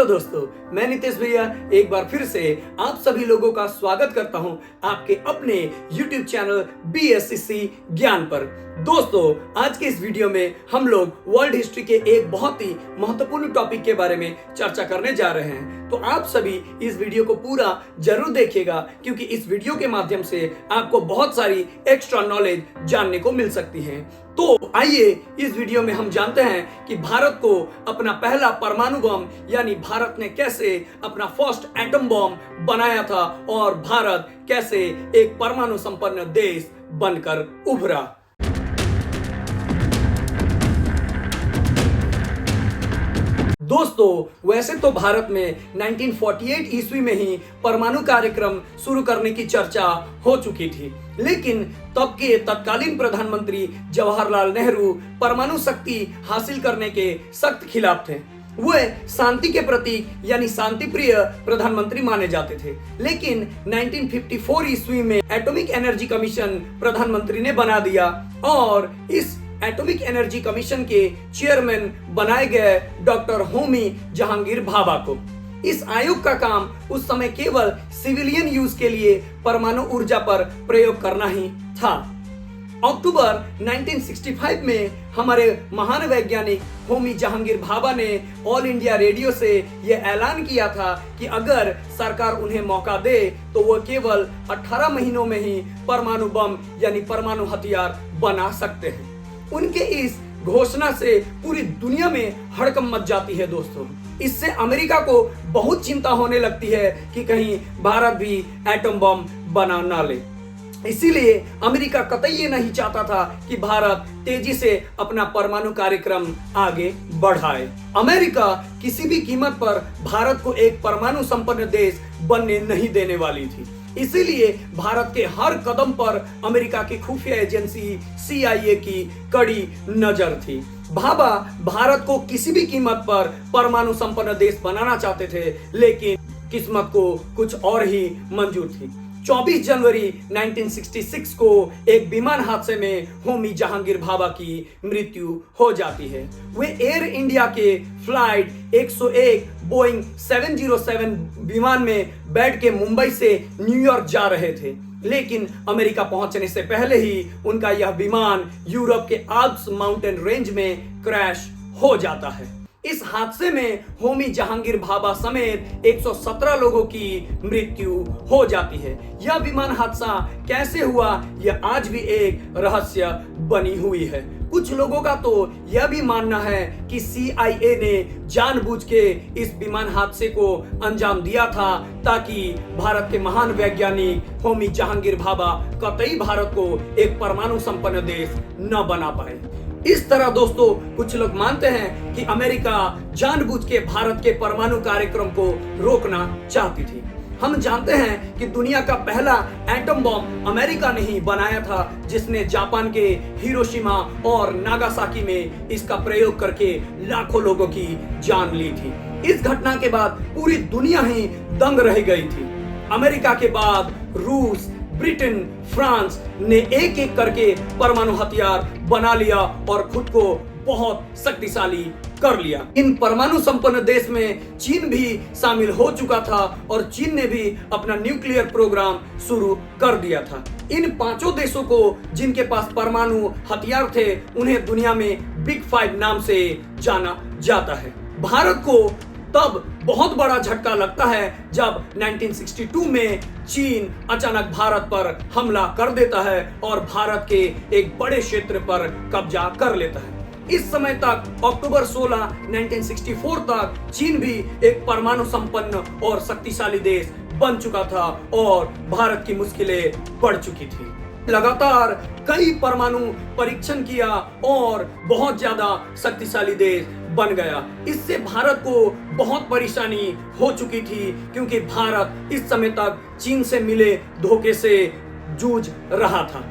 तो दोस्तों, मैं नितेश भैया एक बार फिर से आप सभी लोगों का स्वागत करता हूं आपके अपने YouTube चैनल BSCC ज्ञान पर। दोस्तों, आज के इस वीडियो में हम लोग वर्ल्ड हिस्ट्री के एक बहुत ही महत्वपूर्ण टॉपिक के बारे में चर्चा करने जा रहे हैं। तो आप सभी इस वीडियो को पूरा जरूर देखिएगा, क्योंकि इस वीडियो के माध्यम से आपको बहुत सारी एक्स्ट्रा नॉलेज जानने को मिल सकती है। तो आइए इस वीडियो में हम जानते हैं कि भारत को अपना पहला परमाणु बम यानी भारत ने कैसे अपना फर्स्ट एटम बम बनाया था और भारत कैसे एक परमाणु संपन्न देश बनकर उभरा। दोस्तों, वैसे तो भारत में 1948 ईस्वी में ही परमाणु कार्यक्रम शुरू करने की चर्चा हो चुकी थी, लेकिन तब के तत्कालीन प्रधानमंत्री जवाहरलाल नेहरू परमाणु शक्ति हासिल करने के सख्त खिलाफ थे। वे शांति के प्रतीक यानी शांति प्रिय प्रधानमंत्री माने जाते थे, लेकिन 1954 ईस्वी में एटॉमिक एनर्जी कमीशन प्रधानमंत्री ने बना दिया और इस एटॉमिक एनर्जी कमीशन के चेयरमैन बनाए गए डॉक्टर होमी जहांगीर भाभा को। इस आयोग का काम उस समय केवल सिविलियन यूज के लिए परमाणु ऊर्जा पर प्रयोग करना ही था। अक्टूबर 1965 में हमारे महान वैज्ञानिक होमी जहांगीर भाभा ने ऑल इंडिया रेडियो से यह ऐलान किया था कि अगर सरकार उन्हें मौका दे तो वो केवल 18 महीनों में ही परमाणु बम यानी परमाणु हथियार बना सकते हैं। उनके इस घोषणा से पूरी दुनिया में हड़कंप मच जाती है। दोस्तों, इससे अमेरिका को बहुत चिंता होने लगती है कि कहीं भारत भी एटम बम बना ना ले। इसीलिए अमेरिका कतई ये नहीं चाहता था कि भारत तेजी से अपना परमाणु कार्यक्रम आगे बढ़ाए। अमेरिका किसी भी कीमत पर भारत को एक परमाणु संपन्न देश बनने नहीं देने वाली थी। इसीलिए भारत के हर कदम पर अमेरिका की खुफिया एजेंसी CIA की कड़ी नजर थी। भाभा भारत को किसी भी कीमत पर परमाणु संपन्न देश बनाना चाहते थे, लेकिन किस्मत को कुछ और ही मंजूर थी। 24 जनवरी 1966 को एक विमान हादसे में होमी जहांगीर भाभा की मृत्यु हो जाती है। वे एयर इंडिया के फ्लाइट 101 बोइंग 707 विमान में बैठ के मुंबई से न्यूयॉर्क जा रहे थे, लेकिन अमेरिका पहुंचने से पहले ही उनका यह विमान यूरोप के आल्प्स माउंटेन रेंज में क्रैश हो जाता है। इस हादसे में होमी जहांगीर भाभा समेत 117 लोगों की मृत्यु हो जाती है। यह विमान हादसा कैसे हुआ, यह आज भी एक रहस्य बनी हुई है। कुछ लोगों का तो यह भी मानना है कि CIA ने जानबूझ के इस विमान हादसे को अंजाम दिया था ताकि भारत के महान वैज्ञानिक होमी जहांगीर भाभा कतई भारत को एक परमाणु संपन्न देश न बना पाए। इस तरह दोस्तों, कुछ लोग मानते हैं कि अमेरिका जानबूझ के भारत के परमाणु कार्यक्रम को रोकना चाहती थी। हम जानते हैं कि दुनिया का पहला एटम बम अमेरिका ने ही बनाया था, जिसने जापान के हिरोशिमा और नागासाकी में इसका प्रयोग करके लाखों लोगों की जान ली थी। इस घटना के बाद पूरी दुनिया ही दंग रह गई थी। अमेरिका के बाद रूस, ब्रिटेन, फ्रांस ने एक एक करके परमाणु हथियार बना लिया और खुद को बहुत शक्तिशाली कर लिया। इन परमाणु संपन्न देश में चीन भी शामिल हो चुका था और चीन ने भी अपना न्यूक्लियर प्रोग्राम शुरू कर दिया था। इन पांचों देशों को जिनके पास परमाणु हथियार थे, उन्हें दुनिया में बिग 5 नाम से जाना जाता है। भारत को तब बहुत बड़ा झटका लगता है जब 1962 में चीन अचानक भारत पर हमला कर देता है और भारत के एक बड़े क्षेत्र पर कब्जा कर लेता है। इस समय तक अक्टूबर 16, 1964 तक चीन भी एक परमाणु संपन्न और शक्तिशाली देश बन चुका था और भारत की मुश्किलें बढ़ चुकी थी। लगातार कई परमाणु परीक्षण किया और बहुत ज्यादा शक्तिशाली देश बन गया। इससे भारत को बहुत परेशानी हो चुकी थी, क्योंकि भारत इस समय तक चीन से मिले धोखे से जूझ रहा था।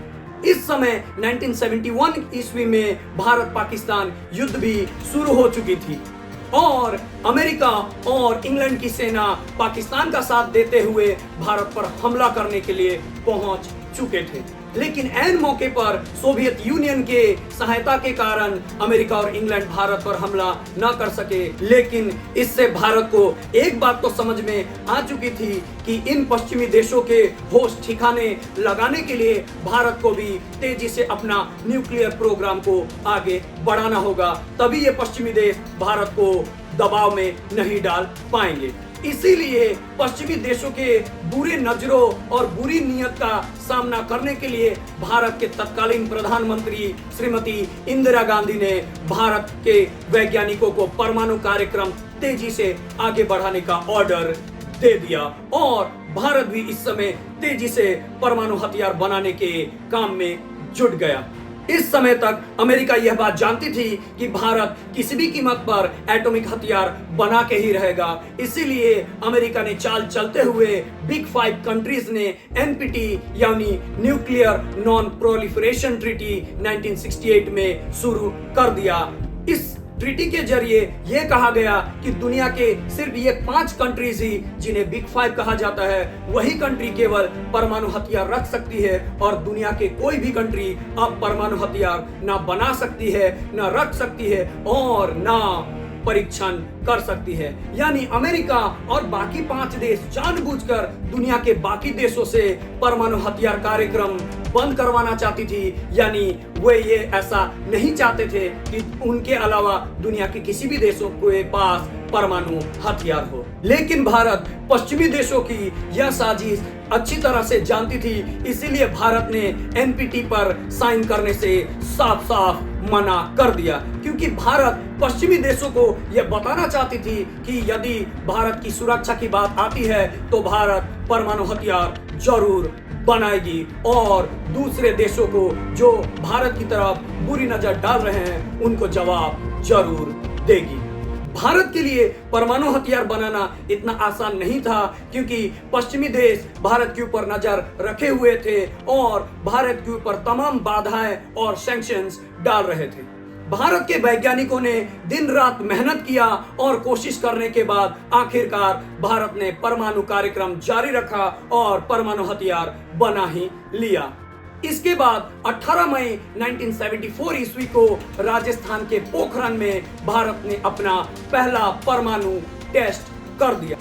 इस समय 1971 ईस्वी में भारत पाकिस्तान युद्ध भी शुरू हो चुकी थी और अमेरिका और इंग्लैंड की सेना पाकिस्तान का साथ देते हुए भारत पर हमला करने के लिए पहुंच चुके थे। लेकिन ऐन मौके पर सोवियत यूनियन के सहायता के कारण अमेरिका और इंग्लैंड भारत पर हमला न कर सके। लेकिन इससे भारत को एक बात तो समझ में आ चुकी थी कि इन पश्चिमी देशों के होश ठिकाने लगाने के लिए भारत को भी तेजी से अपना न्यूक्लियर प्रोग्राम को आगे बढ़ाना होगा, तभी ये पश्चिमी देश भारत को दबाव में नहीं डाल पाएंगे। इसीलिए पश्चिमी देशों के बुरे नजरों और बुरी नियत का सामना करने के लिए भारत के तत्कालीन प्रधानमंत्री श्रीमती इंदिरा गांधी ने भारत के वैज्ञानिकों को परमाणु कार्यक्रम तेजी से आगे बढ़ाने का ऑर्डर दे दिया और भारत भी इस समय तेजी से परमाणु हथियार बनाने के काम में जुट गया। इस समय तक अमेरिका यह बात जानती थी कि भारत किसी भी कीमत पर एटॉमिक हथियार बना के ही रहेगा। इसीलिए अमेरिका ने चाल चलते हुए बिग 5 कंट्रीज ने एनपीटी यानी न्यूक्लियर नॉन प्रोलिफरेशन ट्रीटी 1968 में शुरू कर दिया। इस ट्रीटी के जरिए यह कहा गया कि दुनिया के सिर्फ ये 5 कंट्रीज ही जिन्हें बिग 5 कहा जाता है, वही कंट्री केवल परमाणु हथियार रख सकती है और दुनिया के कोई भी कंट्री अब परमाणु हथियार ना बना सकती है, ना रख सकती है और ना परीक्षण कर सकती है। यानी अमेरिका और बाकी 5 देश जानबूझकर दुनिया के बाकी देशों से परमाणु हथियार कार्यक्रम बंद करवाना चाहती थी। यानी वे ये ऐसा नहीं चाहते थे कि उनके अलावा दुनिया के किसी भी देशों के पास परमाणु हथियार हो। लेकिन भारत पश्चिमी देशों की यह साजिश अच्छी तरह से जानती थी, इसीलिए भारत ने एनपीटी पर साइन करने से साफ साफ मना कर दिया, क्योंकि भारत पश्चिमी देशों को यह बताना चाहती थी कि यदि भारत की सुरक्षा की बात आती है तो भारत परमाणु हथियार जरूर बनाएगी और दूसरे देशों को जो भारत की तरफ बुरी नजर डाल रहे हैं उनको जवाब जरूर देगी। भारत के लिए परमाणु हथियार बनाना इतना आसान नहीं था, क्योंकि पश्चिमी देश भारत के ऊपर नजर रखे हुए थे और भारत के ऊपर तमाम बाधाएं और सैंक्शंस डाल रहे थे। भारत के वैज्ञानिकों ने दिन रात मेहनत किया और कोशिश करने के बाद आखिरकार भारत ने परमाणु कार्यक्रम जारी रखा और परमाणु हथियार बना ही लिया। इसके बाद 18 मई 1974 ईस्वी को राजस्थान के पोखरण में भारत ने अपना पहला परमाणु टेस्ट कर दिया।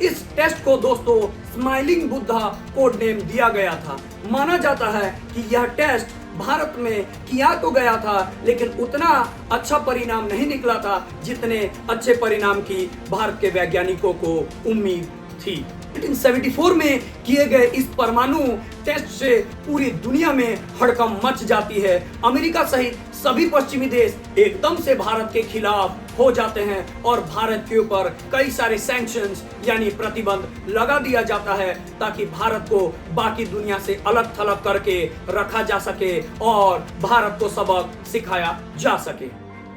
इस टेस्ट को दोस्तों स्माइलिंग बुद्धा कोड नेम दिया गया था। माना जाता है कि यह टेस्ट भारत में किया तो गया था, लेकिन उतना अच्छा परिणाम नहीं निकला था जितने अच्छे परिणाम की भारत के वैज्ञानिकों को उम्मीद थी। 1974 में किए गए इस परमाणु टेस्ट से पूरी दुनिया में हड़कंप मच जाती है। अमेरिका सहित सभी पश्चिमी देश एकदम से भारत के खिलाफ हो जाते हैं और भारत के ऊपर कई सारे सैंक्शंस यानी प्रतिबंध लगा दिया जाता है, ताकि भारत को बाकी दुनिया से अलग थलग करके रखा जा सके और भारत को सबक सिखाया जा सके।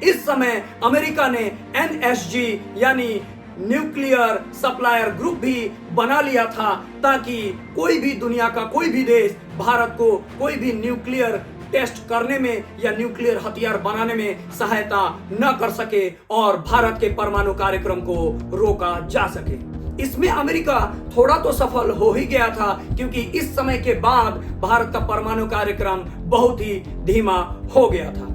इस समय अमेरिका ने NSG यानी न्यूक्लियर सप्लायर ग्रुप भी बना लिया था, ताकि कोई भी दुनिया का कोई भी देश भारत को कोई भी न्यूक्लियर टेस्ट करने में या न्यूक्लियर हथियार बनाने में सहायता न कर सके और भारत के परमाणु कार्यक्रम को रोका जा सके। इसमें अमेरिका थोड़ा तो सफल हो ही गया था, क्योंकि इस समय के बाद भारत का परमाणु कार्यक्रम बहुत ही धीमा हो गया था।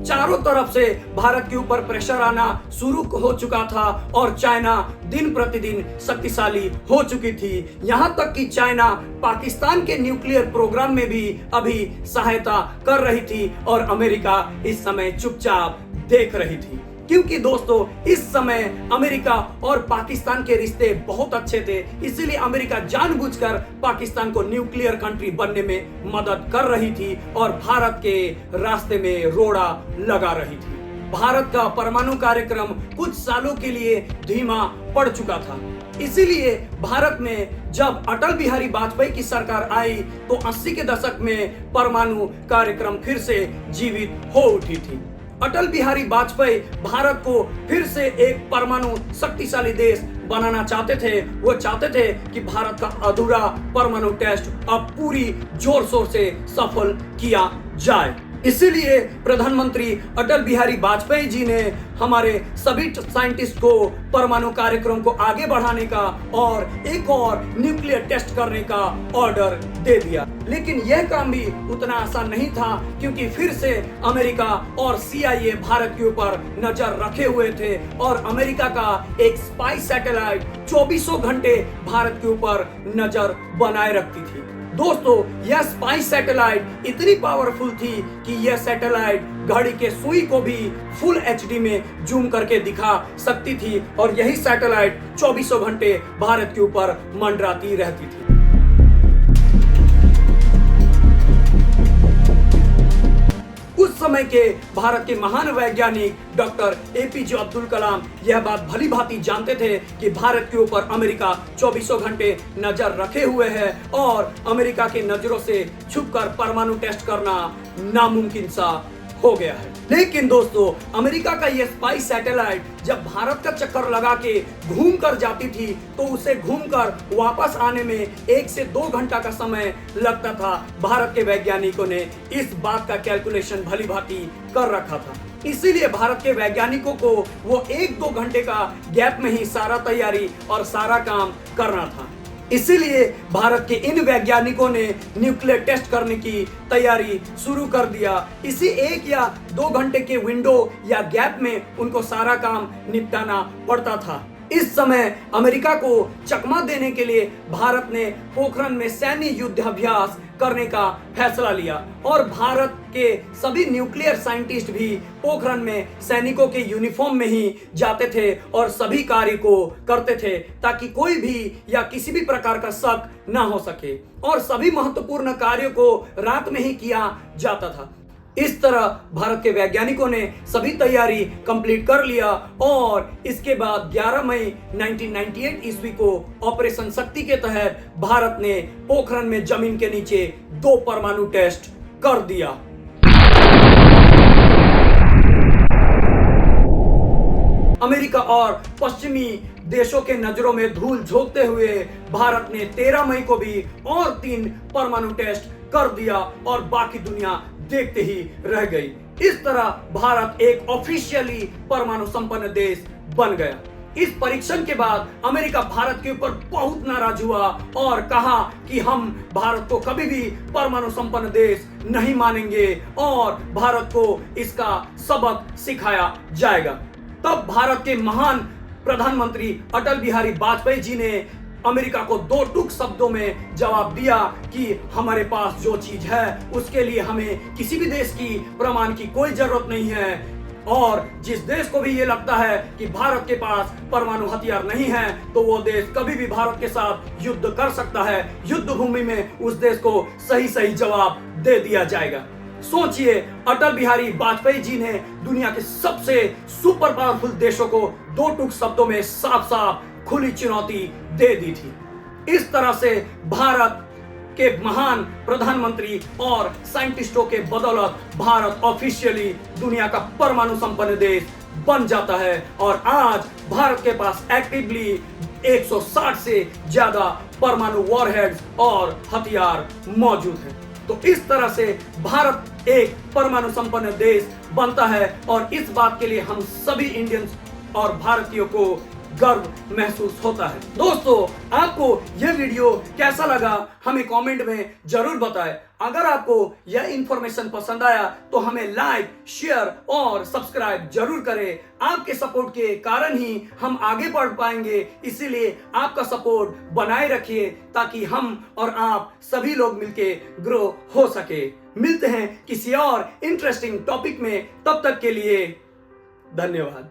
चारों तरफ से भारत के ऊपर प्रेशर आना शुरू हो चुका था और चाइना दिन प्रतिदिन शक्तिशाली हो चुकी थी। यहां तक कि चाइना पाकिस्तान के न्यूक्लियर प्रोग्राम में भी अभी सहायता कर रही थी और अमेरिका इस समय चुपचाप देख रही थी, क्योंकि दोस्तों इस समय अमेरिका और पाकिस्तान के रिश्ते बहुत अच्छे थे। इसीलिए अमेरिका जानबूझकर पाकिस्तान को न्यूक्लियर कंट्री बनने में मदद कर रही थी और भारत के रास्ते में रोड़ा लगा रही थी। भारत का परमाणु कार्यक्रम कुछ सालों के लिए धीमा पड़ चुका था। इसीलिए भारत में जब अटल बिहारी वाजपेयी की सरकार आई तो 80 के दशक में परमाणु कार्यक्रम फिर से जीवित हो उठी थी। अटल बिहारी वाजपेयी भारत को फिर से एक परमाणु शक्तिशाली देश बनाना चाहते थे। वो चाहते थे कि भारत का अधूरा परमाणु टेस्ट अब पूरी जोर शोर से सफल किया जाए। इसीलिए प्रधानमंत्री अटल बिहारी वाजपेयी जी ने हमारे सभी साइंटिस्ट को परमाणु कार्यक्रम को आगे बढ़ाने का और एक और न्यूक्लियर टेस्ट करने का ऑर्डर दे दिया। लेकिन यह काम भी उतना आसान नहीं था, क्योंकि फिर से अमेरिका और CIA भारत के ऊपर नजर रखे हुए थे और अमेरिका का एक स्पाई सैटेलाइट 24 घंटे भारत के ऊपर नजर बनाए रखती थी। दोस्तों, यह स्पाई सैटेलाइट इतनी पावरफुल थी कि यह सैटेलाइट घड़ी के सुई को भी फुल HD में जूम करके दिखा सकती थी और यही सैटेलाइट 24 घंटे भारत के ऊपर मंडराती रहती थी। उस समय के भारत के महान वैज्ञानिक डॉक्टर APJ अब्दुल कलाम यह बात भली भांति जानते थे कि भारत के ऊपर अमेरिका 24 घंटे नजर रखे हुए है और अमेरिका की नजरों से छुपकर परमाणु टेस्ट करना नामुमकिन सा हो गया है। लेकिन दोस्तों, अमेरिका का यह स्पाई सैटेलाइट जब भारत का चक्कर लगा के घूम कर जाती थी तो उसे घूमकर वापस आने में 1 से 2 घंटा का समय लगता था। भारत के वैज्ञानिकों ने इस बात का कैलकुलेशन भली भांति कर रखा था, इसीलिए भारत के वैज्ञानिकों को वो 1-2 घंटे का गैप में ही सारा तैयारी और सारा काम करना था। इसीलिए भारत के इन वैज्ञानिकों ने न्यूक्लियर टेस्ट करने की तैयारी शुरू कर दिया। इसी 1 या 2 घंटे के विंडो या गैप में उनको सारा काम निपटाना पड़ता था। इस समय अमेरिका को चकमा देने के लिए भारत ने पोखरण में सैन्य युद्धाभ्यास करने का फैसला लिया और भारत के सभी न्यूक्लियर साइंटिस्ट भी पोखरण में सैनिकों के यूनिफॉर्म में ही जाते थे और सभी कार्य को करते थे ताकि कोई भी या किसी भी प्रकार का शक ना हो सके और सभी महत्वपूर्ण कार्यों को रात में ही किया जाता था। इस तरह भारत के वैज्ञानिकों ने सभी तैयारी कंप्लीट कर लिया और इसके बाद 11 मई 1998 ईस्वी को ऑपरेशन शक्ति के तहत भारत ने पोखरण में जमीन के नीचे 2 परमाणु टेस्ट कर दिया। अमेरिका और पश्चिमी देशों के नजरों में धूल झोंकते हुए भारत ने 13 मई को भी और 3 परमाणु टेस्ट कर दिया और बाकी दुनिया देखते ही रह गई। इस तरह भारत एक ऑफिशियली परमाणु संपन्न देश बन गया। इस परीक्षण के बाद अमेरिका भारत के ऊपर बहुत नाराज हुआ और कहा कि हम भारत को कभी भी परमाणु संपन्न देश नहीं मानेंगे और भारत को इसका सबक सिखाया जाएगा। तब भारत के महान प्रधानमंत्री अटल बिहारी वाजपेयी जी ने अमेरिका को 2 टूक शब्दों में जवाब दिया कि हमारे पास जो चीज है उसके लिए हमें किसी भी देश की प्रमाण की कोई जरूरत नहीं है और जिस देश को भी ये लगता है कि भारत के पास परमाणु हथियार नहीं है तो वो देश कभी भी भारत के साथ युद्ध कर सकता है। युद्ध भूमि में उस देश को सही जवाब दे दिया जाएगा। सोचिए, अटल बिहारी वाजपेयी जी ने दुनिया के सबसे सुपर पावरफुल देशों को 2 टूक शब्दों में साफ खुली चुनौती दे दी थी। इस तरह से भारत के महान प्रधानमंत्री और साइंटिस्टों के बदौलत भारत ऑफिशियली दुनिया का परमाणु संपन्न देश बन जाता है और आज भारत के पास एक्टिवली 160 से ज्यादा परमाणु वॉरहेड्स और हथियार मौजूद हैं। तो इस तरह से भारत एक परमाणु संपन्न देश बनता है और इस बात के लिए हम सभी इंडियंस और भारतीयों को गर्व महसूस होता है। दोस्तों, आपको यह वीडियो कैसा लगा हमें कमेंट में जरूर बताएं। अगर आपको यह इंफॉर्मेशन पसंद आया तो हमें लाइक, शेयर और सब्सक्राइब जरूर करें। आपके सपोर्ट के कारण ही हम आगे बढ़ पाएंगे, इसीलिए आपका सपोर्ट बनाए रखिए ताकि हम और आप सभी लोग मिलके ग्रो हो सके। मिलते हैं किसी और इंटरेस्टिंग टॉपिक में, तब तक के लिए धन्यवाद।